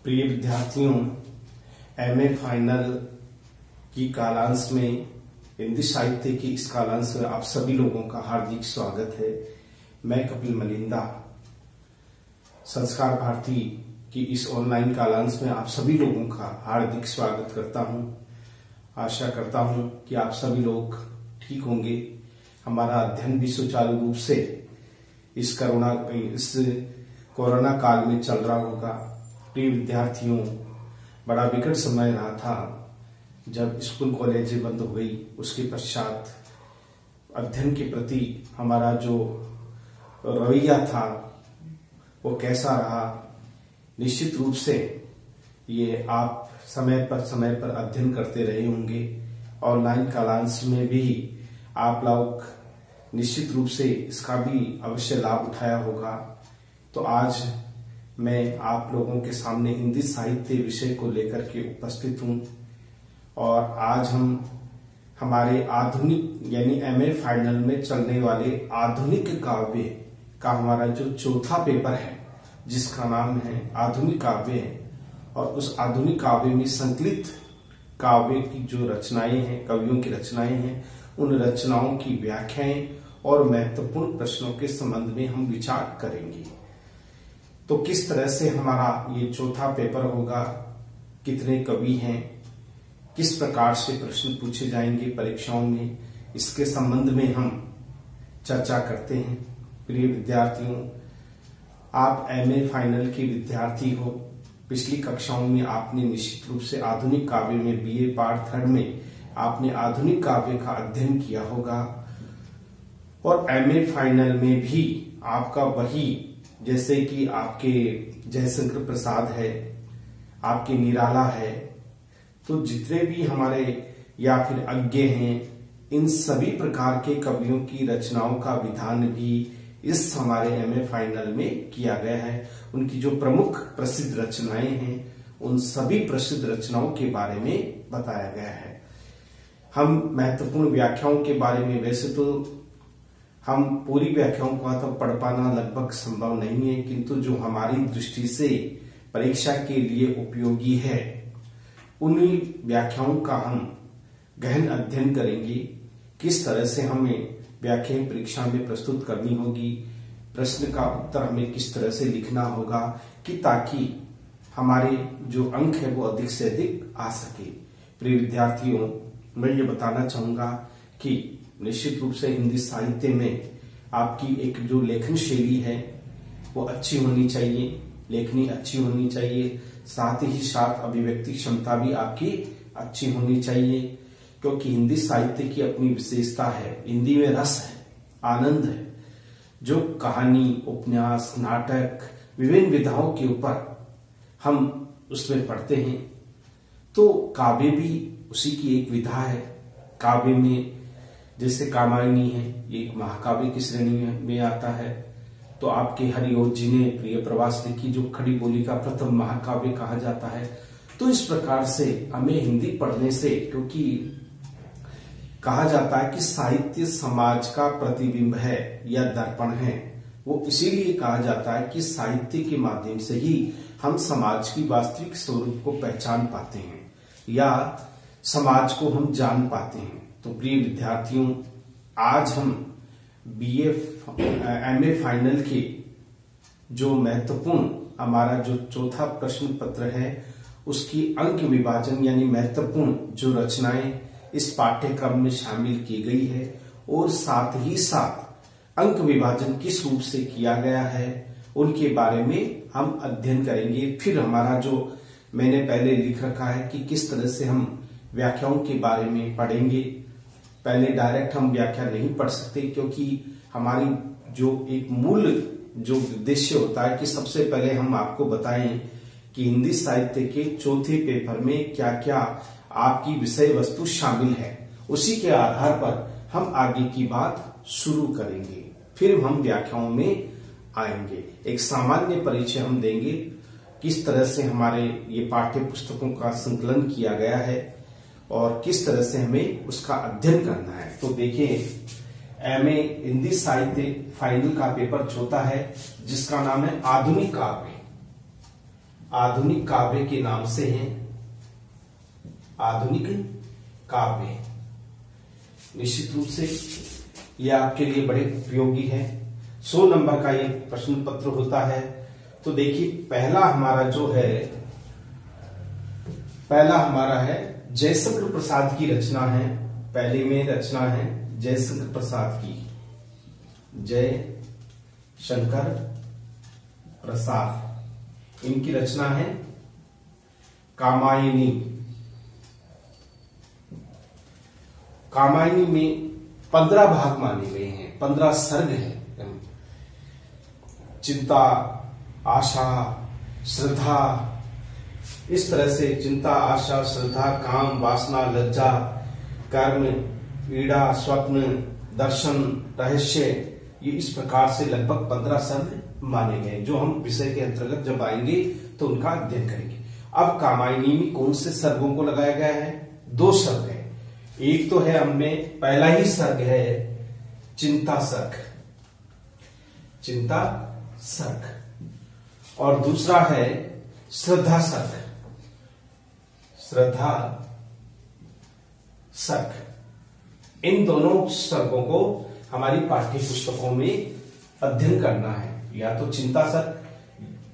प्रिय विद्यार्थियों, MA final की कालांश में हिंदी साहित्य की इस कालांश में आप सभी लोगों का हार्दिक स्वागत है। मैं कपिल मलिंदा संस्कार भारती की इस ऑनलाइन कालांश में आप सभी लोगों का हार्दिक स्वागत करता हूं। आशा करता हूं कि आप सभी लोग ठीक होंगे। हमारा अध्ययन भी सुचारू रूप से इस कोरोना काल में चल रहा होगा। प्रिय विद्यार्थियों, बड़ा विकट समय रहा था जब स्कूल कॉलेजें बंद हो गई। उसके पश्चात अध्ययन के प्रति हमारा जो रवैया था वो कैसा रहा, निश्चित रूप से ये आप समय पर अध्ययन करते रहे होंगे। ऑनलाइन कालांश में भी आप लोग निश्चित रूप से इसका भी अवश्य लाभ उठाया होगा। तो आज मैं आप लोगों के सामने हिंदी साहित्य विषय को लेकर के उपस्थित हूं और आज हम हमारे आधुनिक यानी एमए फाइनल में चलने वाले आधुनिक काव्य का हमारा जो चौथा पेपर है जिसका नाम है आधुनिक काव्य है, और उस आधुनिक काव्य में संकलित काव्य की जो रचनाएं हैं, कवियों की रचनाएं हैं, उन रचनाओं की व्याख्याएं और महत्वपूर्ण प्रश्नों के संबंध में हम विचार करेंगे। तो किस तरह से हमारा ये चौथा पेपर होगा, कितने कवि हैं, किस प्रकार से प्रश्न पूछे जाएंगे परीक्षाओं में, इसके संबंध में हम चर्चा करते हैं। प्रिय विद्यार्थियों, आप एमए फाइनल के विद्यार्थी हो। पिछली कक्षाओं में आपने निश्चित रूप से आधुनिक काव्य में बीए पार्ट 3 में आपने आधुनिक काव्य का अध्ययन किया होगा और एमए फाइनल में भी आपका वही, जैसे कि आपके जयशंकर प्रसाद है, आपके निराला है, तो जितने भी हमारे या फिर अज्ञे हैं, इन सभी प्रकार के कवियों की रचनाओं का विधान भी इस हमारे एमए फाइनल में किया गया है। उनकी जो प्रमुख प्रसिद्ध रचनाएं हैं उन सभी प्रसिद्ध रचनाओं के बारे में बताया गया है। हम महत्वपूर्ण व्याख्याओं के बारे में, वैसे तो हम पूरी व्याख्याओं को तो पढ़ पाना लगभग संभव नहीं है, किंतु जो हमारी दृष्टि से परीक्षा के लिए उपयोगी है उन्हीं व्याख्याओं का हम गहन अध्ययन करेंगे। किस तरह से हमें व्याख्याएं परीक्षा में प्रस्तुत करनी होगी, प्रश्न का उत्तर हमें किस तरह से लिखना होगा, कि ताकि हमारे जो अंक है वो अधिक से अधिक आ सके। प्रिय विद्यार्थियों, मैं ये बताना चाहूंगा कि निश्चित रूप से हिंदी साहित्य में आपकी एक जो लेखन शैली है वो अच्छी होनी चाहिए, लेखनी अच्छी होनी चाहिए, साथ ही साथ अभिव्यक्ति क्षमता भी आपकी अच्छी होनी चाहिए, क्योंकि हिंदी साहित्य की अपनी विशेषता है। हिंदी में रस है, आनंद है। जो कहानी, उपन्यास, नाटक, विभिन्न विधाओं के ऊपर हम उसमें पढ़ते हैं, तो काव्य भी उसी की एक विधा है। काव्य में जैसे कामायनी है, ये एक महाकाव्य की श्रेणी में आता है। तो आपके हरिओं जी ने प्रिय प्रवास लिखी, जो खड़ी बोली का प्रथम महाकाव्य कहा जाता है। तो इस प्रकार से हमें हिंदी पढ़ने से, क्योंकि कहा जाता है कि साहित्य समाज का प्रतिबिंब है या दर्पण है, वो इसीलिए कहा जाता है कि साहित्य के माध्यम से ही हम समाज की वास्तविक स्वरूप को पहचान पाते हैं या समाज को हम जान पाते हैं। तो प्रिय विद्यार्थियों, आज हम एमए फाइनल के जो महत्वपूर्ण हमारा जो चौथा प्रश्न पत्र है उसकी अंक विभाजन यानी महत्वपूर्ण जो रचनाएं इस पाठ्यक्रम में शामिल की गई है और साथ ही साथ अंक विभाजन किस रूप से किया गया है उनके बारे में हम अध्ययन करेंगे। फिर हमारा जो मैंने पहले लिख रखा है कि किस तरह से हम व्याख्याओं के बारे में पढ़ेंगे। पहले डायरेक्ट हम व्याख्या नहीं पढ़ सकते, क्योंकि हमारी जो एक मूल जो उद्देश्य होता है कि सबसे पहले हम आपको बताएं कि हिंदी साहित्य के चौथे पेपर में क्या क्या आपकी विषय वस्तु शामिल है। उसी के आधार पर हम आगे की बात शुरू करेंगे, फिर हम व्याख्याओं में आएंगे। एक सामान्य परिचय हम देंगे, किस तरह से हमारे ये पाठ्य पुस्तकों का संकलन किया गया है और किस तरह से हमें उसका अध्ययन करना है। तो देखिए, एमए हिंदी साहित्य फाइनल का पेपर चौथा है जिसका नाम है आधुनिक काव्य। आधुनिक काव्य के नाम से हैं। आधुनिक काव्य निश्चित रूप से यह आपके लिए बड़े उपयोगी है। 100 नंबर का ये प्रश्न पत्र होता है। तो देखिए पहला हमारा है जयशंकर प्रसाद की रचना है। पहले में रचना है जयशंकर प्रसाद की। जयशंकर प्रसाद, इनकी रचना है कामायनी। कामायनी में 15 भाग माने गए हैं, 15 सर्ग है। चिंता, आशा, श्रद्धा, इस तरह से चिंता, आशा, श्रद्धा, काम, वासना, लज्जा, कर्म, पीड़ा, स्वप्न, दर्शन, रहस्य, ये इस प्रकार से लगभग 15 सर्ग माने गए, जो हम विषय के अंतर्गत जब आएंगे तो उनका अध्ययन करेंगे। अब कामायनी में कौन से सर्गों को लगाया गया है? 2 सर्ग है। एक तो है हमने पहला ही सर्ग है चिंता सर्ग, चिंता सर्ग, और दूसरा है श्रद्धा सर्ग, श्रद्धा सर्ग। इन दोनों सर्गों को हमारी पाठ्य पुस्तकों में अध्ययन करना है। या तो चिंता सर्ग,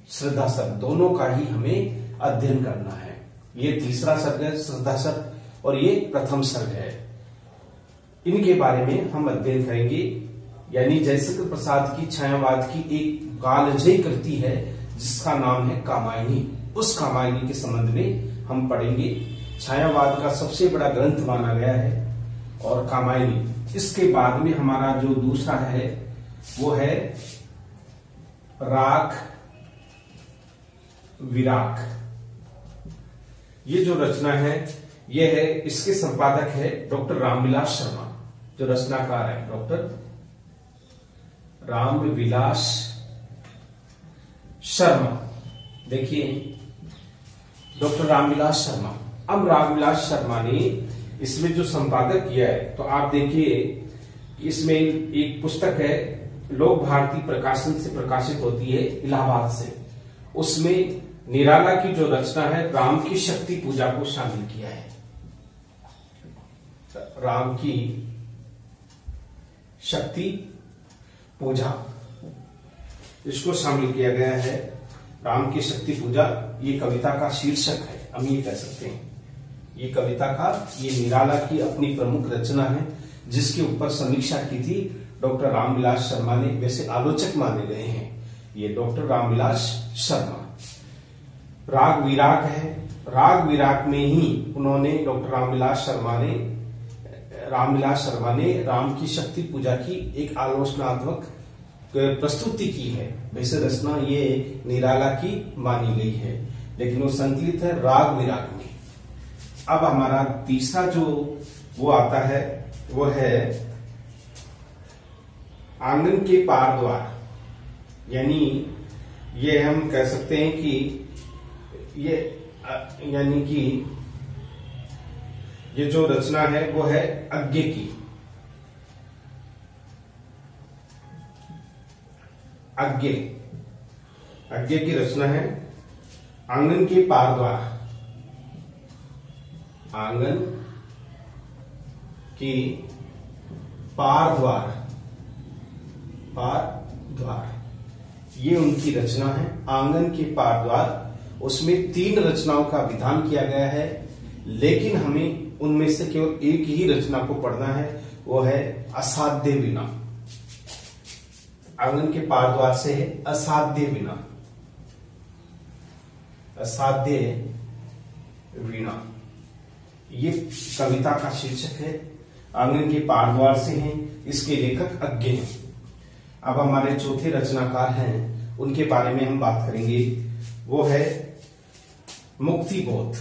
श्रद्धा सर्ग, दोनों का ही हमें अध्ययन करना है। ये तीसरा सर्ग है श्रद्धा सर्ग, और ये प्रथम सर्ग है। इनके बारे में हम अध्ययन करेंगे। यानी जयशंकर प्रसाद की छायावाद की एक कालजयी कृति है जिसका नाम है कामायनी। उस कामायनी के संबंध में हम पढ़ेंगे। छायावाद का सबसे बड़ा ग्रंथ माना गया है और कामायनी। इसके बाद में हमारा जो दूसरा है वो है राग विराग। ये जो रचना है ये है, इसके संपादक है डॉक्टर रामविलास शर्मा। जो रचनाकार है डॉक्टर रामविलास शर्मा। देखिए डॉक्टर रामविलास शर्मा। अब रामविलास शर्मा ने इसमें जो संपादक किया है, तो आप देखिए इसमें एक पुस्तक है लोक भारती प्रकाशन से प्रकाशित होती है इलाहाबाद से। उसमें निराला की जो रचना है राम की शक्ति पूजा को शामिल किया है। राम की शक्ति पूजा, इसको शामिल किया गया है। राम की शक्ति पूजा ये कविता का शीर्षक है, हम ये कह सकते हैं। ये कविता का, ये निराला की अपनी प्रमुख रचना है जिसके ऊपर समीक्षा की थी डॉक्टर रामविलास शर्मा ने। वैसे आलोचक माने गए हैं ये डॉक्टर रामविलास शर्मा। राग विराग है। राग विराग में ही उन्होंने डॉक्टर रामविलास शर्मा ने राम की शक्ति पूजा की एक आलोचनात्मक प्रस्तुति की है। वैसे रचना ये निराला की मानी गई है, लेकिन वो संकलित है राग विराग में। अब हमारा तीसरा जो वो आता है वो है आंगन के पार द्वार। यानी ये हम कह सकते हैं कि ये जो रचना है वो है अज्ञे की। अज्ञे की रचना है आंगन के पार द्वार। आंगन की पार द्वार, ये उनकी रचना है आंगन के पार द्वार। उसमें 3 रचनाओं का विधान किया गया है, लेकिन हमें उनमें से केवल एक ही रचना को पढ़ना है, वो है असाध्य वीणा। आंगन के पार द्वार से है असाध्य वीणा। असाध्य वीणा ये कविता का शीर्षक है। आंगन के पार द्वार से है, इसके लेखक अज्ञे हैं। अब हमारे चौथे रचनाकार हैं, उनके बारे में हम बात करेंगे। वो है मुक्तिबोध।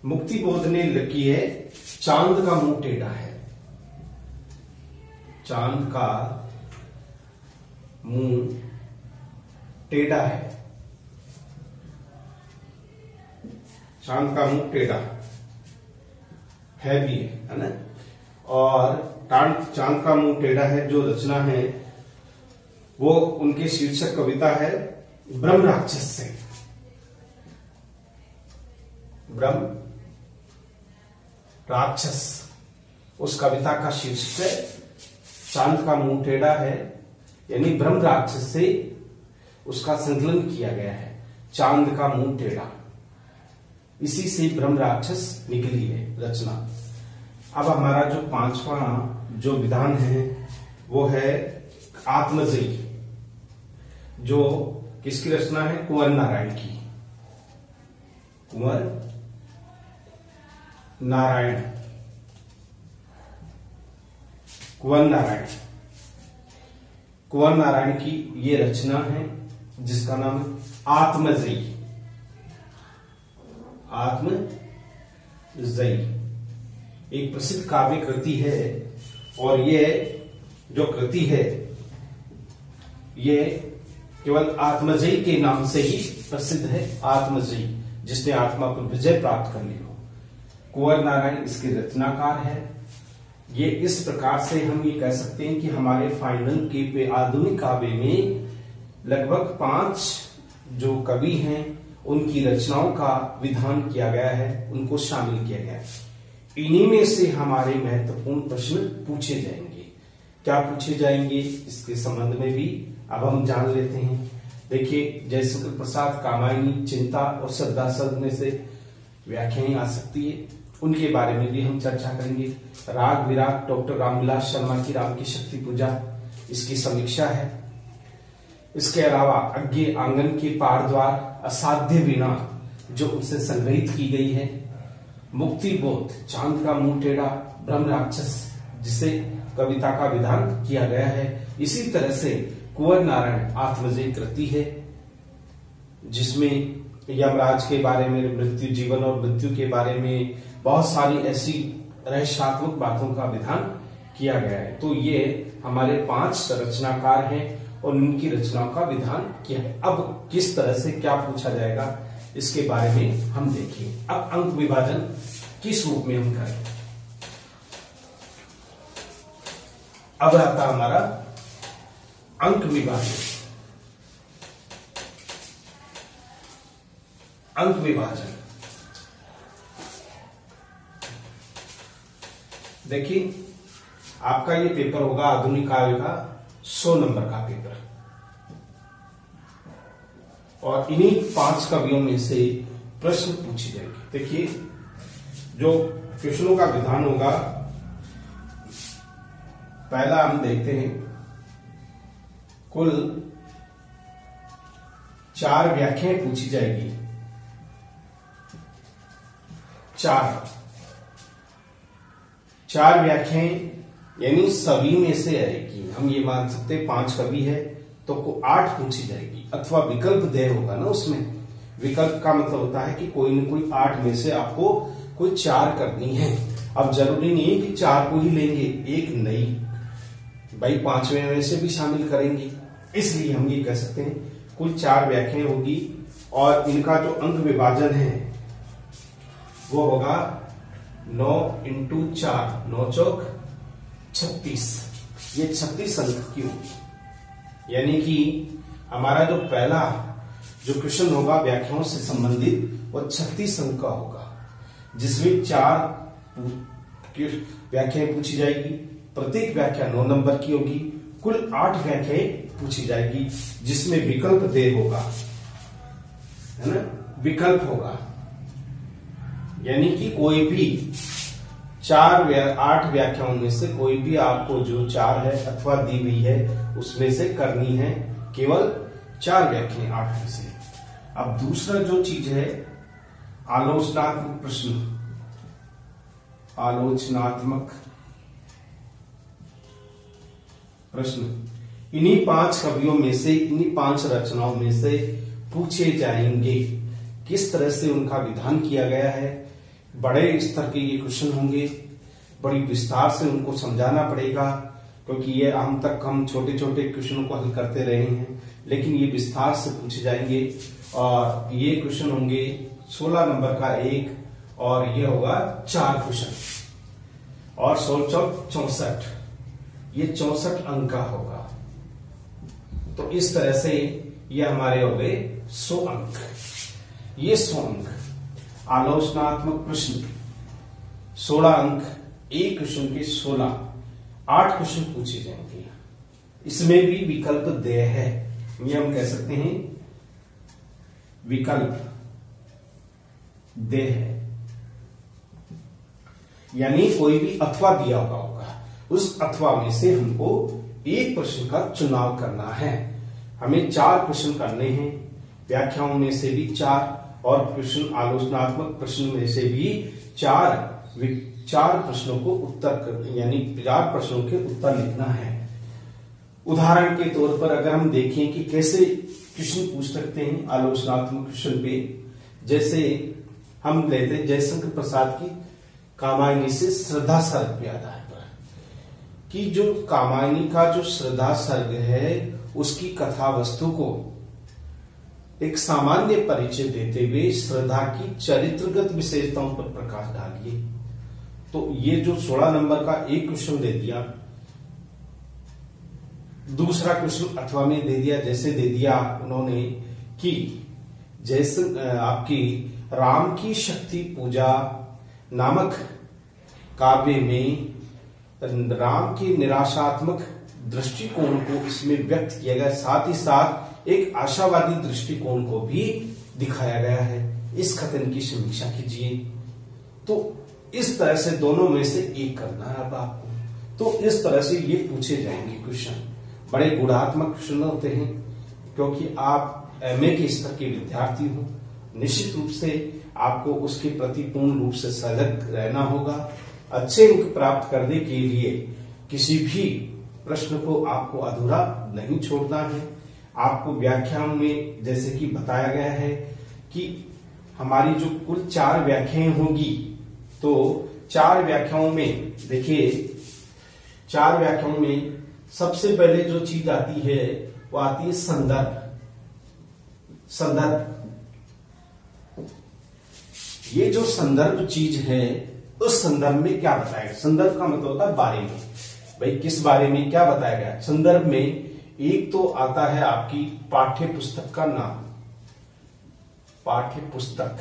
मुक्तिबोध ने लिखी है चांद का मुंह टेढ़ा है। चांद का मुंह टेढ़ा है। चांद का मुंह टेढ़ा है भी है ना। और चांद का मुंह टेढ़ा है जो रचना है वो उनके शीर्षक कविता है ब्रह्म राक्षस से। ब्रह्म राक्षस उस कविता का शीर्षक है। चांद का मुंह टेढ़ा है यानी ब्रह्म राक्षस से उसका संकलन किया गया है। चांद का मुंह टेढ़ा, इसी से ब्रह्म राक्षस निकली है रचना। अब हमारा जो पांचवा जो विधान है वो है आत्मजयी, जो किसकी रचना है? कुंवर नारायण की। कुंवर नारायण, कुंवर नारायण, कुंवर नारायण की ये रचना है जिसका नाम है आत्मजयी। आत्मजयी एक प्रसिद्ध काव्य कृति है और ये जो कृति है ये केवल आत्मजयी के नाम से ही प्रसिद्ध है। आत्मजयी, जिसने आत्मा पर विजय प्राप्त कर ली हो। कुंवर नारायण इसके रचनाकार है। ये इस प्रकार से हम ये कह सकते हैं कि हमारे फाइनल के पे आधुनिक काव्य में लगभग 5 जो कवि हैं उनकी रचनाओं का विधान किया गया है, उनको शामिल किया गया है। इन्हीं में से हमारे महत्वपूर्ण प्रश्न पूछे जाएंगे। क्या पूछे जाएंगे इसके संबंध में भी अब हम जान लेते हैं। देखिए, जयशंकर प्रसाद कामायनी, चिंता और श्रद्धा शब्द में से व्याख्याएं आ सकती है, उनके बारे में भी हम चर्चा करेंगे। राग विराग डॉक्टर रामविलास शर्मा की राम की शक्ति पूजा, इसकी समीक्षा है। इसके अलावा अज्ञे आंगन के पार द्वार, असाध्य वीणा जो उनसे संग्रहित की गई है। मुक्ति बोध, चांद का मुंह टेढ़ा, ब्रह्म राक्षस जिसे कविता का विधान किया गया है। इसी तरह से कुंवर नारायण आत्मजयी कृति है जिसमें यमराज के बारे में, मृत्यु, जीवन और मृत्यु के बारे में बहुत सारी ऐसी रहस्यात्मक बातों का विधान किया गया है। तो ये हमारे 5 रचनाकार हैं और उनकी रचनाओं का विधान किया है। अब किस तरह से क्या पूछा जाएगा इसके बारे में हम देखेंगे। अब अंक विभाजन किस रूप में हम करें। अब आता हमारा अंक विभाजन। अंक विभाजन देखिए, आपका ये पेपर होगा आधुनिक काव्य का 100 नंबर का पेपर और इन्हीं 5 कवियों में से प्रश्न पूछे जाएंगे। देखिए, जो प्रश्नों का विधान होगा, पहला हम देखते हैं। कुल 4 व्याख्याएं पूछी जाएगी। 4 व्याख्याएं यानी सभी में से आएगी। हम ये मान सकते हैं 5 कवि है तो 8 पूछी जाएगी, अथवा विकल्प दे होगा ना। उसमें विकल्प का मतलब होता है कि कोई न कोई 8 में से आपको कोई 4 करनी है। अब जरूरी नहीं है कि 4 को ही लेंगे, एक नई भाई 5वें में से भी शामिल करेंगे। इसलिए हम ये कह सकते हैं कुल 4 व्याख्याएं होगी और इनका जो अंक विभाजन है वो होगा 9 × 4, 9 चौक 36। ये 36 अंक की होगी। यानी कि हमारा जो पहला जो क्वेश्चन होगा व्याख्याओं से संबंधित वो 36 अंक का होगा, जिसमें 4 व्याख्याएं पूछी जाएगी। प्रत्येक व्याख्या 9 नंबर की होगी। कुल 8 व्याख्याएं पूछी जाएगी जिसमें विकल्प दे होगा, है ना, विकल्प होगा। यानी कि कोई भी 8 व्याख्याओं में से कोई भी आपको जो 4 है अथवा दी हुई है उसमें से करनी है। केवल 4 व्याख्याएं 8 में से। अब दूसरा जो चीज है आलोचनात्मक प्रश्न। आलोचनात्मक प्रश्न इन्हीं 5 कवियों में से, इन्हीं 5 रचनाओं में से पूछे जाएंगे। किस तरह से उनका विधान किया गया है, बड़े स्तर के ये क्वेश्चन होंगे, बड़ी विस्तार से उनको समझाना पड़ेगा, क्योंकि ये हम तक हम छोटे छोटे क्वेश्चनों को हल करते रहे हैं, लेकिन ये विस्तार से पूछे जाएंगे। और ये क्वेश्चन होंगे 16 नंबर का 1 और ये होगा 4 क्वेश्चन। और 16 चौक 64, ये 64 अंक का होगा। तो इस तरह से ये हमारे हो गए 100 अंक। ये 100 अंक आलोचनात्मक प्रश्न 16 अंक, एक क्वेश्चन के 16 8 क्वेश्चन पूछे जाएंगे। इसमें भी विकल्प देय है, ये हम कह सकते हैं विकल्प देय है, यानी कोई भी अथवा दिया हुआ होगा, उस अथवा में से हमको एक प्रश्न का चुनाव करना है। हमें 4 प्रश्न करने हैं, व्याख्याओं में से भी 4 और प्रश्न आलोचनात्मक प्रश्न में से भी 4 प्रश्नों को उत्तर यानी 4 प्रश्नों के उत्तर लिखना है। उदाहरण के तौर पर अगर हम देखें कि कैसे क्वेश्चन पूछ सकते हैं आलोचनात्मक क्वेश्चन पे, जैसे हम लेते हैं जयशंकर प्रसाद की कामायनी से श्रद्धा सर्ग के आधार पर कि जो कामायनी का जो श्रद्धा सर्ग है उसकी कथा वस्तु को एक सामान्य परिचय देते हुए श्रद्धा की चरित्रगत विशेषताओं पर प्रकाश डालिए। तो ये जो 16 नंबर का एक क्वेश्चन दे दिया, दूसरा क्वेश्चन अथवा में दे दिया, जैसे दे दिया उन्होंने कि जैसे आपकी राम की शक्ति पूजा नामक काव्य में राम की निराशात्मक दृष्टिकोण को इसमें व्यक्त किया गया, साथ ही साथ एक आशावादी दृष्टिकोण को भी दिखाया गया है। इस कथन की समीक्षा कीजिए। तो इस तरह से दोनों में से एक करना है अब आपको। तो इस तरह से ये पूछे जाएंगे क्वेश्चन, बड़े गुणात्मक क्वेश्चन होते हैं, क्योंकि आप एमए के स्तर के विद्यार्थी हो, निश्चित रूप से आपको उसके प्रति पूर्ण रूप से सजग रहना होगा। अच्छे अंक प्राप्त करने के लिए किसी भी प्रश्न को आपको अधूरा नहीं छोड़ना है। आपको व्याख्यान में जैसे कि बताया गया है कि हमारी जो कुल 4 व्याख्याएं होंगी, तो 4 व्याख्याओं में देखिए 4 व्याख्याओं में सबसे पहले जो चीज आती है वो आती है संदर्भ। संदर्भ, ये जो संदर्भ चीज है उस संदर्भ में क्या बताया गया। संदर्भ का मतलब होता है बारे में, भाई किस बारे में क्या बताया गया। संदर्भ में एक तो आता है आपकी पाठ्य पुस्तक का नाम, पाठ्य पुस्तक,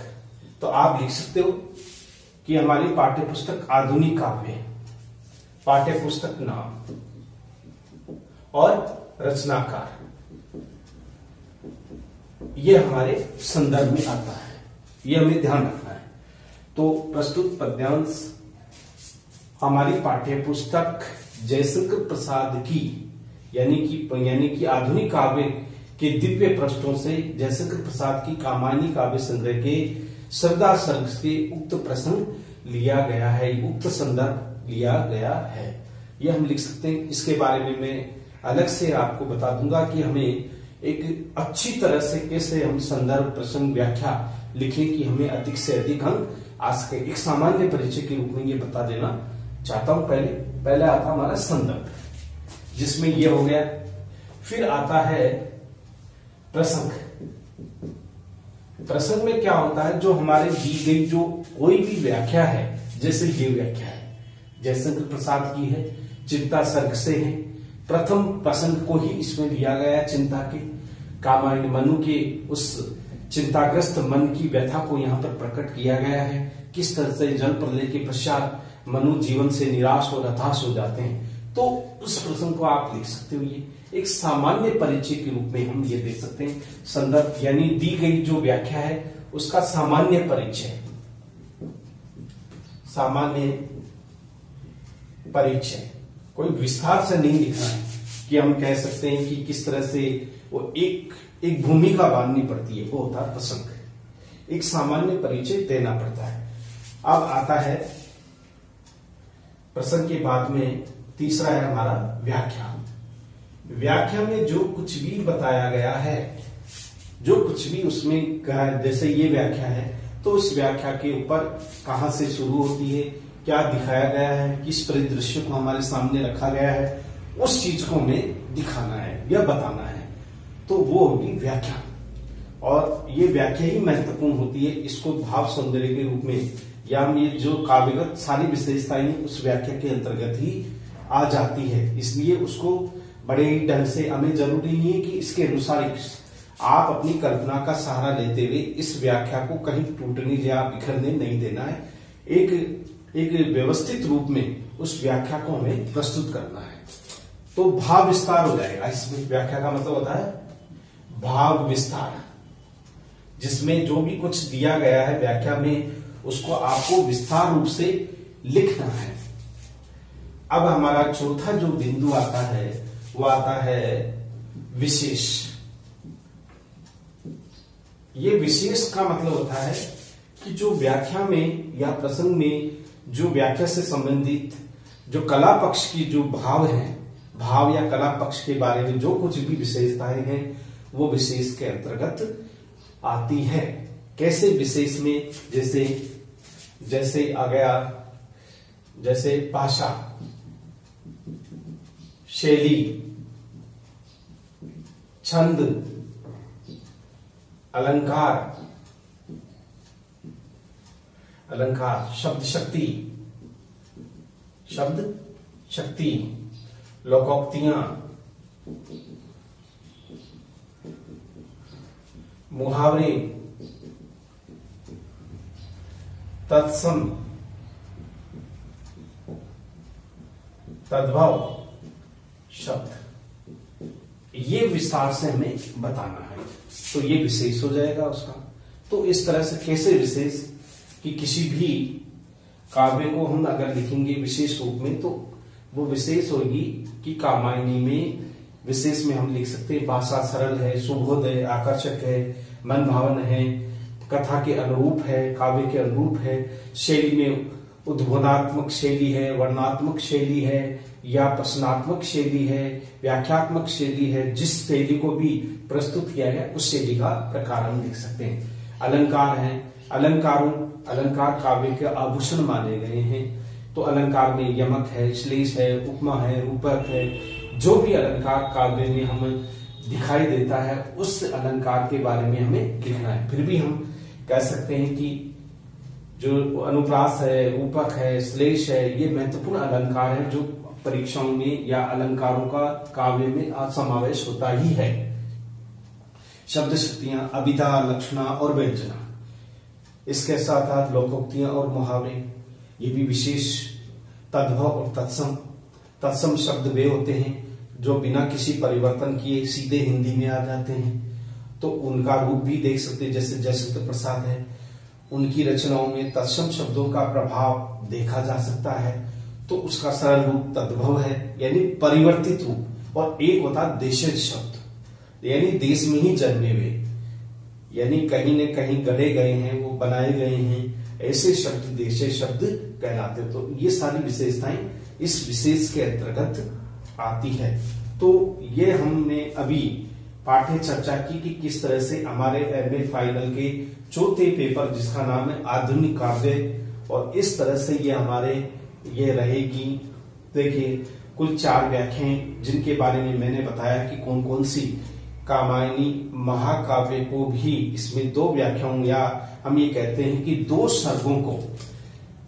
तो आप लिख सकते हो कि हमारी पाठ्य पुस्तक आधुनिक काव्य, पाठ्य पुस्तक नाम और रचनाकार, ये हमारे संदर्भ में आता है, ये हमें ध्यान रखना है। तो प्रस्तुत पद्यांश हमारी पाठ्य पुस्तक जयशंकर प्रसाद की यानी कि आधुनिक काव्य के दिव्य पृष्ठों से जयशंकर प्रसाद की कामायनी काव्य संग्रह के श्रद्धा सर्ग से उक्त प्रसंग लिया गया है, उक्त संदर्भ लिया गया है, यह हम लिख सकते हैं। इसके बारे में मैं अलग से आपको बता दूंगा कि हमें एक अच्छी तरह से कैसे हम संदर्भ प्रसंग व्याख्या लिखें कि हमें अधिक से अधिक अंक आ सके। एक सामान्य परिचय के रूप में ये बता देना चाहता हूं। पहले आता हमारा संदर्भ, जिसमें ये हो गया। फिर आता है प्रसंग। प्रसंग में क्या होता है, जो हमारे दी गई जो कोई भी व्याख्या है, जैसे ये व्याख्या है जयशंकर प्रसाद की है, चिंता सर्ग से है, प्रथम प्रसंग को ही इसमें लिया गया, चिंता के कामायनी मनु के उस चिंताग्रस्त मन की व्यथा को यहाँ पर प्रकट किया गया है। किस तरह से जल प्रलय के पश्चात मनु जीवन से निराश और हताश हो जाते हैं, तो उस प्रसंग को आप लिख सकते हो। ये एक सामान्य परिचय के रूप में हम ये देख सकते हैं। संदर्भ यानी दी गई जो व्याख्या है उसका सामान्य परिचय, सामान्य परिचय, कोई विस्तार से नहीं लिखना है कि हम कह सकते हैं कि किस तरह से वो एक भूमिका बांधनी पड़ती है, वो होता है प्रसंग। एक सामान्य परिचय देना पड़ता है। अब आता है प्रसंग के बाद में तीसरा है हमारा व्याख्या। व्याख्या में जो कुछ भी बताया गया है, जो कुछ भी उसमें कहा, जैसे ये व्याख्या है तो उस व्याख्या के ऊपर कहां से शुरू होती है, क्या दिखाया गया है, किस परिदृश्य को हमारे सामने रखा गया है, उस चीज को हमें दिखाना है या बताना है, तो वो होगी व्याख्या। और ये व्याख्या ही महत्वपूर्ण होती है। इसको भाव सौंदर्य के रूप में या ये जो काव्यगत सारी विशेषताएं उस व्याख्या के अंतर्गत ही आ जाती है। इसलिए उसको बड़े ही ढंग से, हमें जरूरी नहीं है कि इसके अनुसार आप अपनी कल्पना का सहारा लेते हुए इस व्याख्या को कहीं टूटने या बिखरने नहीं देना है। एक व्यवस्थित रूप में उस व्याख्या को हमें प्रस्तुत करना है। तो भाव विस्तार हो जाएगा। इसमें व्याख्या का मतलब होता है भाव विस्तार, जिसमें जो भी कुछ दिया गया है व्याख्या में उसको आपको विस्तार रूप से लिखना है। अब हमारा चौथा जो बिंदु आता है वो आता है विशेष। ये विशेष का मतलब होता है कि जो व्याख्या में या प्रसंग में जो व्याख्या से संबंधित जो कला पक्ष की जो भाव है, भाव या कला पक्ष के बारे में जो कुछ भी विशेषताएं हैं वो विशेष के अंतर्गत आती है। कैसे विशेष में, जैसे आ गया, जैसे भाषा, शैली, छंद, अलंकार, शब्द शक्ति, लोकोक्तियां, मुहावरे, तत्सम, तद्भव शब्द, ये विस्तार से हमें बताना है। तो ये विशेष हो जाएगा उसका। तो इस तरह से कैसे विशेष कि किसी भी काव्य को हम अगर लिखेंगे विशेष रूप में तो वो विशेष होगी कि कामायनी में विशेष में हम लिख सकते हैं भाषा सरल है, सुबोध है, आकर्षक है, मन भावन है, कथा के अनुरूप है, काव्य के अनुरूप है, शैली में उद्बोधात्मक शैली है, वर्णात्मक शैली है या प्रश्नात्मक शैली है, व्याख्यात्मक शैली है। जिस शैली को भी प्रस्तुत किया गया उस शैली का प्रकार हम लिख सकते हैं। अलंकार है, अलंकार काव्य के आभूषण माने गए हैं। तो अलंकार में यमक है, श्लेष है, उपमा है, रूपक है, जो भी अलंकार काव्य में हमें दिखाई देता है उस अलंकार के बारे में हमें लिखना है। फिर भी हम कह सकते हैं कि जो अनुप्रास है, रूपक है, श्लेष है, ये महत्वपूर्ण अलंकार है जो परीक्षाओं में या अलंकारों का काव्य में समावेश होता ही है। शब्द शक्तियां, अभिधा, लक्षणा और व्यंजना, इसके साथ साथ लोकोक्तियां और मुहावरे, ये भी विशेष। तद्भव और तत्सम शब्द वे होते हैं जो बिना किसी परिवर्तन किए सीधे हिंदी में आ जाते हैं। तो उनका रूप भी देख सकते हैं, जैसे जयशंकर प्रसाद है, उनकी रचनाओं में तत्सम शब्दों का प्रभाव देखा जा सकता है। तो उसका सरल रूप तद्भव है, यानी परिवर्तित रूप। और एक होता देशज शब्द, यानी देश में ही जन्मे हुए, यानी कहीं न कहीं गढ़े गए हैं, वो बनाए गए हैं, ऐसे शब्द देशज शब्द कहलाते। तो ये सारी विशेषताएं इस विशेष के अंतर्गत आती है। तो ये हमने अभी पाठ्य चर्चा की कि किस तरह से हमारे एमए फाइनल के चौथे पेपर जिसका नाम है आधुनिक काव्य, और इस तरह से ये हमारे ये रहेगी। देखिए कुल 4 व्याख्याएं जिनके बारे में मैंने बताया कि कौन कौन सी। कामायनी महाकाव्य को भी इसमें 2 व्याख्याओं या हम ये कहते हैं कि 2 सर्गों को,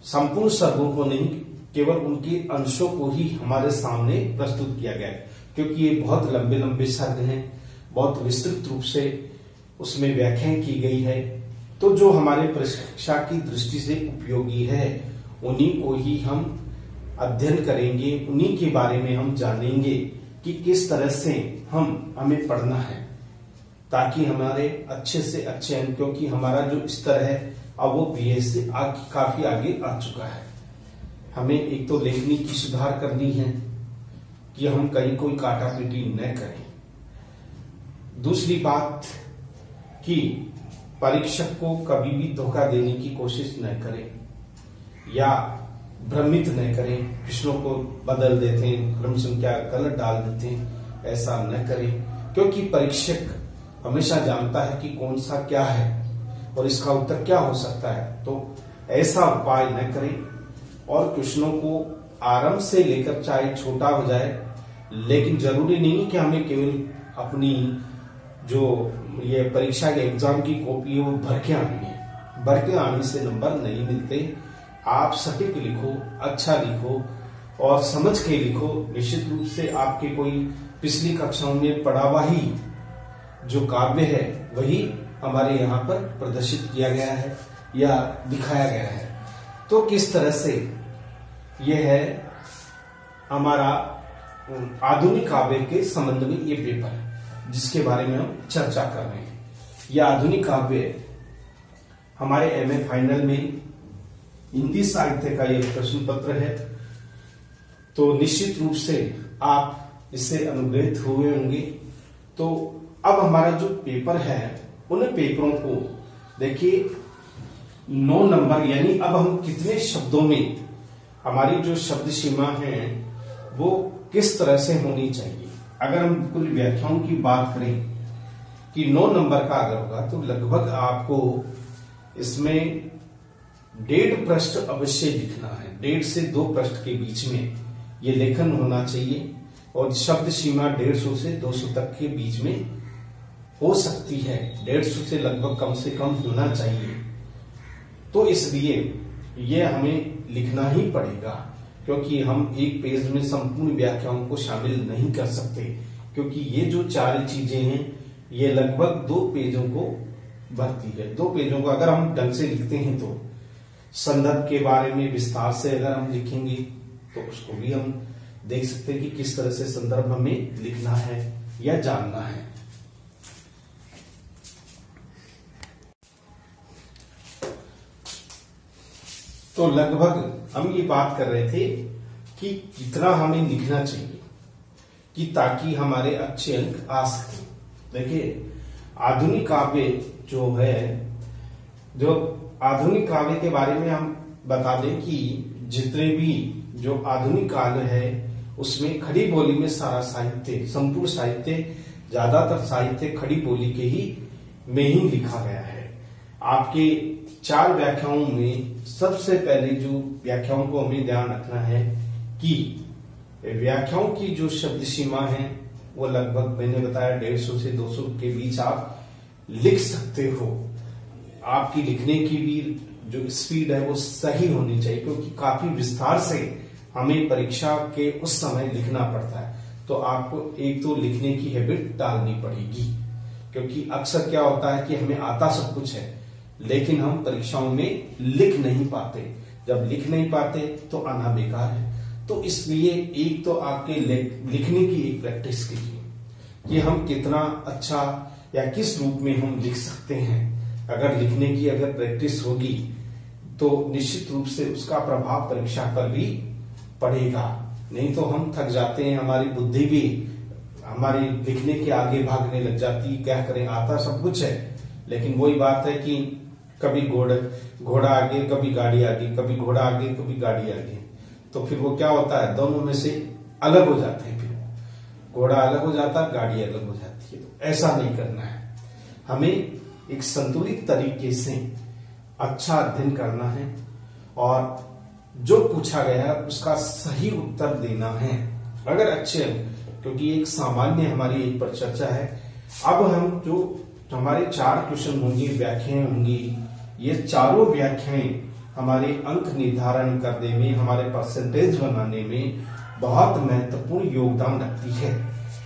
संपूर्ण सर्गों को नहीं, केवल उनके अंशों को ही हमारे सामने प्रस्तुत किया गया है, क्योंकि ये बहुत लंबे लंबे सर्ग हैं, बहुत विस्तृत रूप से उसमें व्याख्याएं की गई है। तो जो हमारे परीक्षा की दृष्टि से उपयोगी है उन्हीं को ही हम अध्ययन करेंगे, उन्हीं के बारे में हम जानेंगे कि किस तरह से हमें पढ़ना है, ताकि हमारे अच्छे से अच्छे अंक, क्योंकि हमारा जो स्तर है अब वो बीएस से काफी आगे आ चुका है। हमें एक तो लेखनी की सुधार करनी है कि हम कहीं कोई काटापीटी न करें। दूसरी बात कि परीक्षक को कभी भी धोखा देने की कोशिश न करें या भ्रमित न करें, प्रश्नों को बदल देते हैं, क्रम संख्या गलत डाल देते हैं, ऐसा न करें, क्योंकि परीक्षक हमेशा जानता है कि कौन सा क्या है और इसका उत्तर क्या हो सकता है। तो ऐसा उपाय न करें और प्रश्नों को आरंभ से लेकर चाहे छोटा हो जाए, लेकिन जरूरी नहीं कि हमें केवल अपनी जो ये परीक्षा के एग्जाम की कॉपी है वो भर के आनी है। भर के आने से नंबर नहीं मिलते, आप सटीक लिखो, अच्छा लिखो और समझ के लिखो। निश्चित रूप से आपके कोई पिछली कक्षाओं में पढ़ा हुआ ही जो काव्य है वही हमारे यहाँ पर प्रदर्शित किया गया है या दिखाया गया है। तो किस तरह से यह है हमारा आधुनिक काव्य के संबंध में ये पेपर जिसके बारे में हम चर्चा कर रहे हैं। यह आधुनिक काव्य हमारे एमए फाइनल में हिंदी साहित्य का यह प्रश्न पत्र है। तो निश्चित रूप से आप इससे अनुग्रहित हुए होंगे। तो अब हमारा जो पेपर है उन पेपरों को देखिए 9 नंबर, यानी अब हम कितने शब्दों में हमारी जो शब्द सीमा है वो किस तरह से होनी चाहिए। अगर हम कुल व्याख्याओं की बात करें कि 9 नंबर का अगर होगा तो लगभग आपको इसमें 1.5 पृष्ठ अवश्य लिखना है। 1.5 से 2 पृष्ठ के बीच में ये लेखन होना चाहिए और शब्द सीमा 150 से 200 तक के बीच में हो सकती है। 150 से लगभग कम से कम होना चाहिए। तो इसलिए ये हमें लिखना ही पड़ेगा क्योंकि हम एक पेज में संपूर्ण व्याख्याओं को शामिल नहीं कर सकते, क्योंकि ये जो 4 चीजें हैं ये लगभग 2 पेजों को भरती है। 2 पेजों को अगर हम ढंग से लिखते हैं तो संदर्भ के बारे में विस्तार से अगर हम लिखेंगे तो उसको भी हम देख सकते हैं कि किस तरह से संदर्भ हमें लिखना है या जानना है। तो लगभग हम ये बात कर रहे थे कि कितना हमें लिखना चाहिए कि ताकि हमारे अच्छे अंक आ सके। देखिए आधुनिक काव्य जो है, जो आधुनिक काव्य के बारे में हम बता दें कि जितने भी जो आधुनिक काव्य है उसमें खड़ी बोली में सारा साहित्य, संपूर्ण साहित्य, ज्यादातर साहित्य खड़ी बोली के ही में ही लिखा गया है। आपके 4 व्याख्याओं में सबसे पहले जो व्याख्याओं को हमें ध्यान रखना है कि व्याख्याओं की जो शब्द सीमा है वो लगभग मैंने बताया 150 से 200 के बीच आप लिख सकते हो। आपकी लिखने की भी जो स्पीड है वो सही होनी चाहिए, क्योंकि काफी विस्तार से हमें परीक्षा के उस समय लिखना पड़ता है। तो आपको एक तो लिखने की हैबिट डालनी पड़ेगी, क्योंकि अक्सर क्या होता है कि हमें आता सब कुछ है लेकिन हम परीक्षाओं में लिख नहीं पाते। जब लिख नहीं पाते तो आना बेकार है। तो इसलिए एक तो आपके लिखने की एक प्रैक्टिस कीजिए कि हम कितना अच्छा या किस रूप में हम लिख सकते हैं। अगर लिखने की अगर प्रैक्टिस होगी तो निश्चित रूप से उसका प्रभाव परीक्षा पर भी पड़ेगा। नहीं तो हम थक जाते हैं, हमारी बुद्धि भी हमारी लिखने के आगे भागने लग जाती है। क्या करें, आता सब कुछ है लेकिन वही बात है कि कभी घोड़ा आगे, कभी गाड़ी आगे, कभी घोड़ा आगे, कभी गाड़ी आगे। तो फिर वो क्या होता है, दोनों में से अलग हो जाते हैं। फिर घोड़ा अलग हो जाता है, गाड़ी अलग हो जाती है। तो ऐसा नहीं करना है। हमें एक संतुलित तरीके से अच्छा अध्ययन करना है और जो पूछा गया है उसका सही उत्तर देना है। अगर अच्छे, क्योंकि एक सामान्य हमारी एक पर चर्चा है। अब हम जो हमारे 4 क्वेश्चन होंगे, व्याख्याएं होंगी, ये चारों व्याख्याएं हमारे अंक निर्धारण करने में, हमारे परसेंटेज बनाने में बहुत महत्वपूर्ण योगदान रखती है।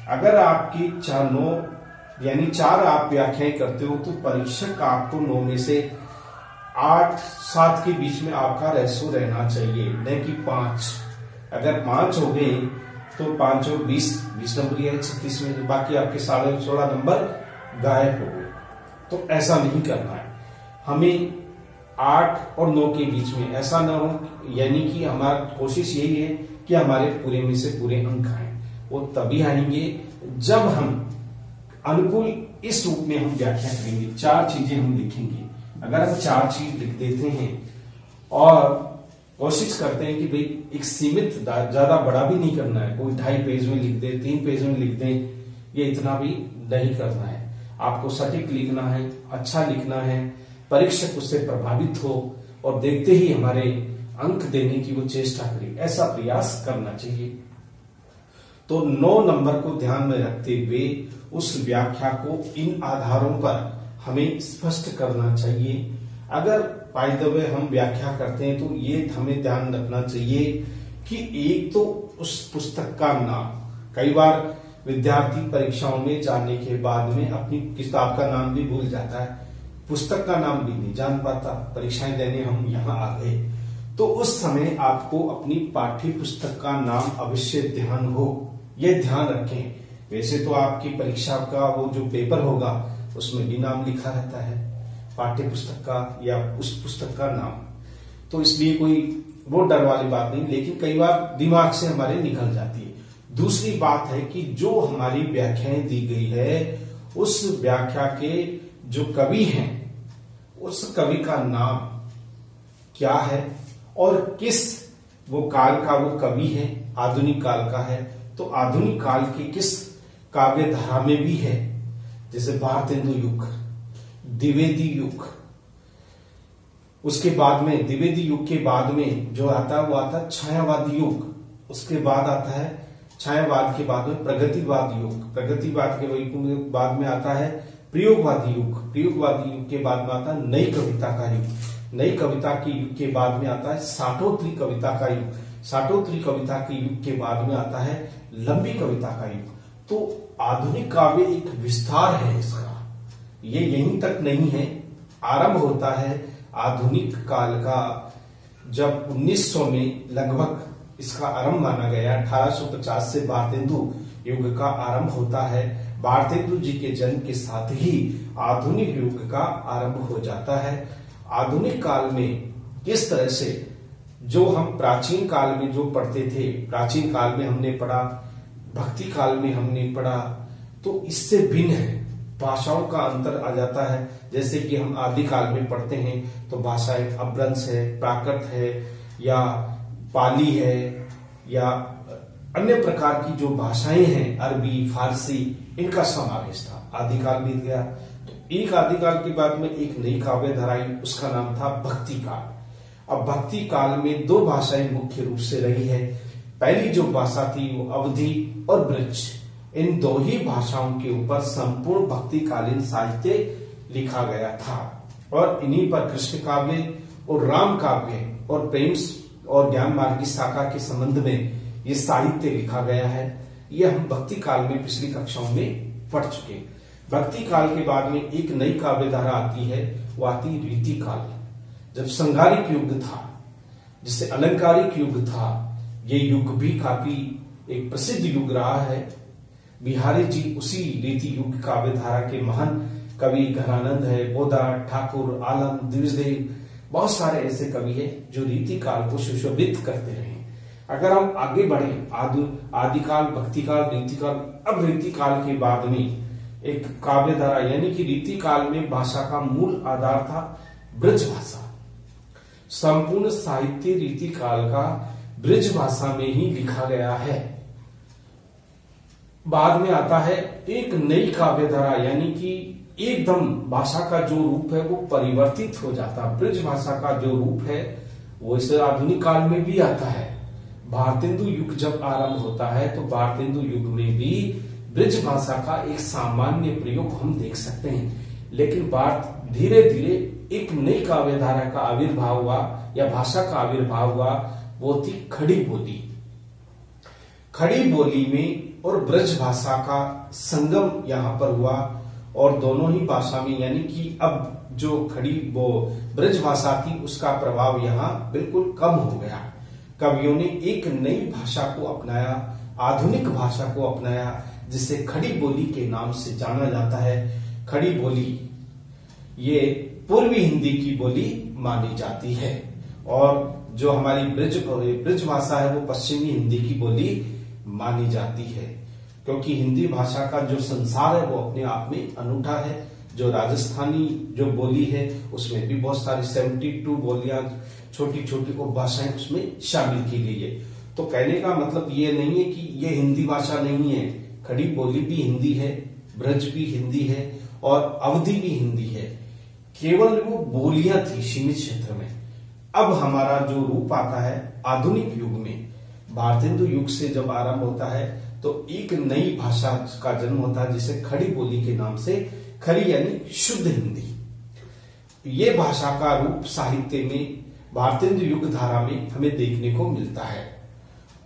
अगर आपकी 4 आप व्याख्याएं करते हो तो परीक्षक आपको 9 में से 8-7 के बीच में आपका रेशो रहना चाहिए, न कि 5। अगर 5 हो गए तो 5 और 20 नंबर है 36 में, बाकी आपके 16.5 नंबर गायब हो गए। तो ऐसा नहीं करना है। हमें 8 और 9 के बीच में ऐसा ना हो, यानी कि हमारी कोशिश यही है कि हमारे पूरे में से पूरे अंक आए। वो तभी आएंगे जब हम अनुकूल इस रूप में हम व्याख्या करेंगे। 4 चीजें हम लिखेंगे। अगर हम 4 चीज लिख देते हैं और कोशिश करते हैं कि भाई एक सीमित, ज्यादा बड़ा भी नहीं करना है, कोई 2.5 पेज में लिख दे, 3 पेज में लिख दे, ये इतना भी नहीं करना है। आपको सटीक लिखना है, अच्छा लिखना है, परीक्षक उससे प्रभावित हो और देखते ही हमारे अंक देने की वो चेष्टा करे, ऐसा प्रयास करना चाहिए। तो 9 नंबर को ध्यान में रखते हुए उस व्याख्या को इन आधारों पर हमें स्पष्ट करना चाहिए। अगर बाय द वे हम व्याख्या करते हैं तो ये हमें ध्यान रखना चाहिए कि एक तो उस पुस्तक का नाम, कई बार विद्यार्थी परीक्षाओं में जाने के बाद में अपनी किताब का नाम भी भूल जाता है, पुस्तक का नाम भी नहीं जान पाता, परीक्षाएं देने हम यहाँ आ गए, तो उस समय आपको अपनी पाठ्य पुस्तक का नाम अवश्य ध्यान हो, यह ध्यान रखें। वैसे तो आपकी परीक्षा का वो जो पेपर होगा उसमें भी नाम लिखा रहता है पाठ्य पुस्तक का या उस पुस्तक का नाम, तो इसलिए कोई वो डर वाली बात नहीं, लेकिन कई बार दिमाग से हमारे निकल जाती है। दूसरी बात है कि जो हमारी व्याख्याएं दी गई है उस व्याख्या के जो कवि हैं उस कवि का नाम क्या है और किस वो काल का वो कवि है, आधुनिक काल का है तो आधुनिक काल के किस काव्य धारा में भी है, जैसे भारतेंदु युग, द्विवेदी युग, उसके बाद में द्विवेदी युग के बाद में जो आता है वो आता है छायावादी युग, उसके बाद आता है छायावाद के बाद में प्रगतिवाद युग, प्रगतिवाद के बाद में आता है प्रयोगवादी युग, प्रयोगवादी युग के बाद में आता है नई कविता का युग, नई कविता के युग के बाद में आता है साठोत्तरी कविता का युग, साठोत्तरी कविता के युग के बाद में आता है लंबी कविता का युग। तो आधुनिक काव्य एक विस्तार है इसका, ये यहीं तक नहीं है, आरंभ होता है आधुनिक काल का जब 1900 में लगभग इसका आरंभ माना गया। 1850 से भारतेंदु युग का आरंभ होता है, भारतेंदु जी के जन्म के साथ ही आधुनिक युग का आरंभ हो जाता है। आधुनिक काल में किस तरह से जो हम प्राचीन काल में जो पढ़ते थे, प्राचीन काल में हमने पढ़ा, भक्ति काल में हमने पढ़ा, तो इससे भिन्न है, भाषाओं का अंतर आ जाता है। जैसे कि हम आदिकाल में पढ़ते हैं तो भाषाएं अपभ्रंश है, प्राकृत है या पाली है या अन्य प्रकार की जो भाषाएं हैं, अरबी, फारसी, इनका समावेश था। आदिकाल बीत गया तो एक आदिकाल के बाद में एक नई काव्य धारा आई, उसका नाम था भक्ति काल। अब भक्ति काल में दो भाषाएं मुख्य रूप से रही है। पहली जो भाषा थी वो अवधी और ब्रज, इन दो ही भाषाओं के ऊपर संपूर्ण भक्तिकालीन साहित्य लिखा गया था और इन्हीं पर कृष्ण काव्य और राम काव्य और प्रेम और ज्ञान मार्ग की शाखा के संबंध में ये साहित्य लिखा गया है। ये हम भक्ति काल में पिछली कक्षाओं में पढ़ चुके। भक्ति काल के बाद में एक नई काव्य धारा आती है, वो आती रीति काल, जब संगारिक युग था जिससे अलंकारिक युग था। ये युग भी काफी एक प्रसिद्ध युग रहा है। बिहारी जी उसी रीति युग काव्य धारा के महान कवि घनानंद है, बोधा, ठाकुर, आलम, द्विजदेव, बहुत सारे ऐसे कवि हैं जो रीति काल को सुशोभित करते रहे। अगर हम आगे बढ़े आदिकाल, भक्ति काल, रीति काल, अब रीति काल के बाद में एक काव्य धारा यानी कि रीति काल में भाषा का मूल आधार था ब्रज भाषा। संपूर्ण साहित्य रीति काल का ब्रज भाषा में ही लिखा गया है। बाद में आता है एक नई काव्य धारा यानी कि एकदम भाषा का जो रूप है वो परिवर्तित हो जाता। ब्रज भाषा का जो रूप है वो इस आधुनिक काल में भी आता है। भारतेंदु युग जब आरंभ होता है तो भारतेंदु युग में भी ब्रज भाषा का एक सामान्य प्रयोग हम देख सकते हैं, लेकिन बात धीरे धीरे एक नई काव्य धारा का आविर्भाव हुआ या भाषा का आविर्भाव हुआ, वो थी खड़ी बोली। खड़ी बोली में और ब्रज भाषा का संगम यहाँ पर हुआ और दोनों ही भाषा में यानी कि अब जो खड़ी वो ब्रज भाषा थी उसका प्रभाव यहाँ बिल्कुल कम हो गया। कवियों ने एक नई भाषा को अपनाया, आधुनिक भाषा को अपनाया, जिसे खड़ी बोली के नाम से जाना जाता है। खड़ी बोली ये पूर्वी हिंदी की बोली मानी जाती है और जो हमारी ब्रज भाषा है वो पश्चिमी हिंदी की बोली मानी जाती है, क्योंकि हिंदी भाषा का जो संसार है वो अपने आप में अनूठा है। जो राजस्थानी जो बोली है उसमें भी बहुत सारी 72 बोलियां छोटी छोटी उपभाषाएं उसमें शामिल की गई है। तो कहने का मतलब ये नहीं है कि ये हिंदी भाषा नहीं है, खड़ी बोली भी हिंदी है, ब्रज भी हिंदी है और अवधी भी हिंदी है, केवल वो बोलियां थी सीमित क्षेत्र में। अब हमारा जो रूप आता है आधुनिक युग में, भारतेंदु युग से जब आरंभ होता है तो एक नई भाषा का जन्म होता है जिसे खड़ी बोली के नाम से, खड़ी यानी शुद्ध हिंदी। ये भाषा का रूप साहित्य में भारतेंदु युग धारा में हमें देखने को मिलता है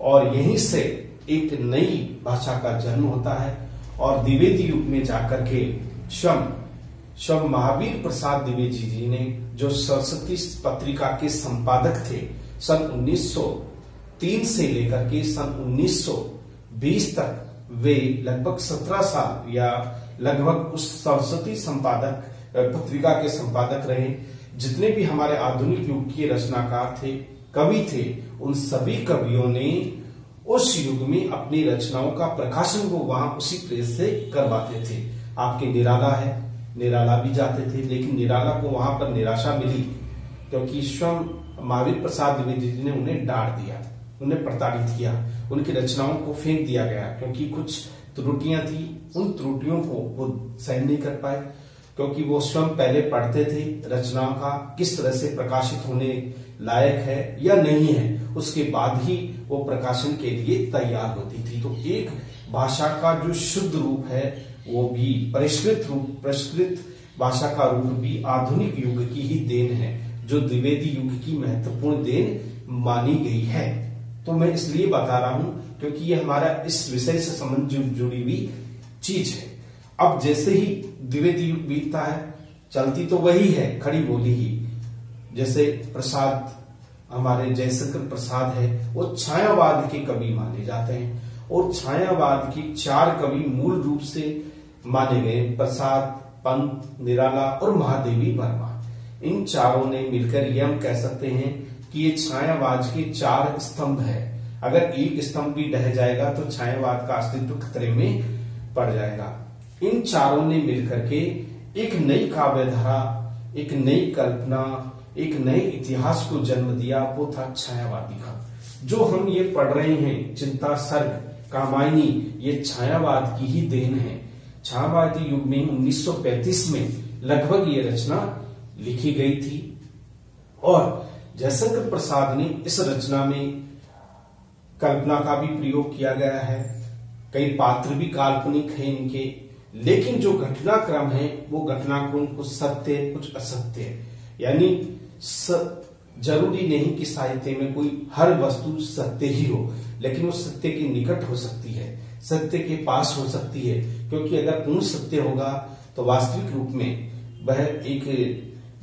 और यहीं से एक नई भाषा का जन्म होता है और द्विवेदी युग में जाकर के स्वयं महावीर प्रसाद द्विवेदी जी ने, जो सरस्वती पत्रिका के संपादक थे, सन 1903 से लेकर के सन 1920 तक वे लगभग 17 साल या लगभग उस सरस्वती संपादक पत्रिका के संपादक रहे। जितने भी हमारे आधुनिक युग के रचनाकार थे, कवि थे, उन सभी कवियों ने उस युग में अपनी रचनाओं का प्रकाशन वो वहां उसी प्रेस से करवाते थे। आपके निराला है, निराला भी जाते थे, लेकिन निराला को वहां पर निराशा मिली क्योंकि स्वयं महावीर प्रसाद द्विवेदी जी ने उन्हें डांट दिया, उन्हें प्रताड़ित किया, उनकी रचनाओं को फेंक दिया गया क्योंकि कुछ त्रुटियां थी। उन त्रुटियों को वो सहन नहीं कर पाए क्योंकि वो स्वयं पहले पढ़ते थे रचनाओं का किस तरह से प्रकाशित होने लायक है या नहीं है, उसके बाद ही वो प्रकाशन के लिए तैयार होती थी। तो एक भाषा का जो शुद्ध रूप है वो भी परिष्कृत भाषा का रूप भी आधुनिक युग की ही देन है, जो द्विवेदी युग की महत्वपूर्ण देन मानी गई है। तो मैं इसलिए बता रहा हूं क्योंकि ये हमारा इस विषय से संबंध जुड़ी हुई चीज है। अब जैसे ही द्विवेदी युग बीतता है, चलती तो वही है, खड़ी बोली ही। जैसे प्रसाद, हमारे जयशंकर प्रसाद है, वो छायावाद के कवि माने जाते हैं और छायावाद के 4 कवि मूल रूप से माने गए, प्रसाद, पंत, निराला और महादेवी वर्मा। इन चारों ने मिलकर ये हम कह सकते हैं कि ये छायावाद के 4 स्तंभ है। अगर एक स्तंभ भी ढह जाएगा तो छायावाद का अस्तित्व खतरे में पड़ जाएगा। इन चारों ने मिलकर के एक नई काव्यधारा, एक नई कल्पना, एक नए इतिहास को जन्म दिया, वो था छायावादी का। जो हम ये पढ़ रहे हैं, चिंता सर्ग, कामायनी, ये छायावाद की ही देन है। छायावादी युग में 1935 में लगभग ये रचना लिखी गई थी और जयशंकर प्रसाद ने इस रचना में कल्पना का भी प्रयोग किया गया है। कई पात्र भी काल्पनिक हैं इनके, लेकिन जो घटनाक्रम है वो घटनाक्रम कुछ सत्य, कुछ असत्य है। यानी जरूरी नहीं कि साहित्य में कोई हर वस्तु सत्य ही हो, लेकिन वो सत्य के निकट हो सकती है, सत्य के पास हो सकती है, क्योंकि अगर पूर्ण सत्य होगा तो वास्तविक रूप में वह एक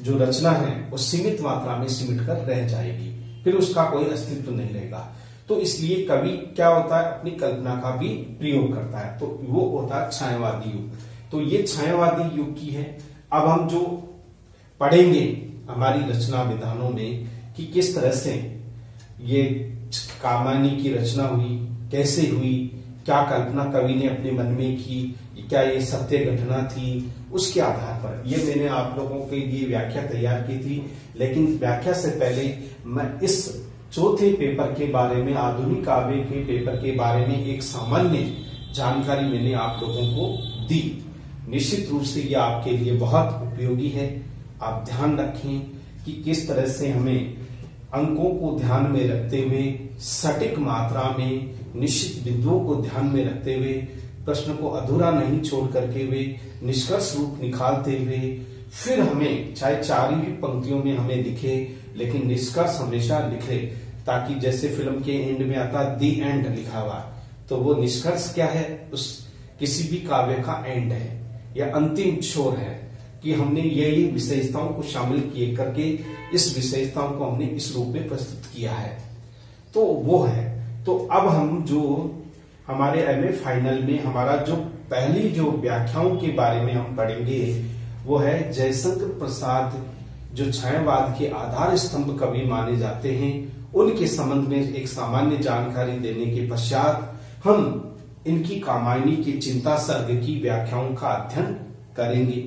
जो रचना है वो सीमित मात्रा में सिमट कर रह जाएगी, फिर उसका कोई अस्तित्व नहीं रहेगा। तो इसलिए कवि क्या होता है, अपनी कल्पना का भी प्रयोग करता है, तो वो होता है छायावादी युग। तो ये छायावादी युग की है। अब हम जो पढ़ेंगे हमारी रचना विधानों में कि किस तरह से ये कामायनी की रचना हुई, कैसे हुई, क्या कल्पना कवि ने अपने मन में की, क्या ये सत्य घटना थी, उसके आधार पर ये मैंने आप लोगों के लिए व्याख्या तैयार की थी। लेकिन व्याख्या से पहले मैं इस चौथे पेपर के बारे में, आधुनिक काव्य के पेपर के बारे में एक सामान्य जानकारी मैंने आप लोगों को दी। निश्चित रूप से ये आपके लिए बहुत उपयोगी है। आप ध्यान रखें कि किस तरह से हमें अंकों को ध्यान में रखते हुए, सटीक मात्रा में, निश्चित बिंदुओं को ध्यान में रखते हुए, प्रश्न को अधूरा नहीं छोड़ करके हुए, निष्कर्ष रूप निकालते हुए, फिर हमें चाहे 4 ही पंक्तियों में हमें दिखे, लेकिन निष्कर्ष हमेशा लिखे, ताकि जैसे फिल्म के एंड में आता दी एंड लिखा हुआ, तो वो निष्कर्ष क्या है, उस किसी भी काव्य का एंड है या अंतिम छोर है कि हमने यही विशेषताओं को शामिल किए करके इस विशेषताओं को हमने इस रूप में प्रस्तुत किया है। तो वो है। तो अब हम जो हमारे एमए फाइनल में हमारा जो पहली जो व्याख्याओं के बारे में हम पढ़ेंगे वो है जयशंकर प्रसाद, जो छायावाद के आधार स्तंभ कवि माने जाते हैं, उनके संबंध में एक सामान्य जानकारी देने के पश्चात हम इनकी कामायनी की चिंता सर्ग की व्याख्याओं का अध्ययन करेंगे।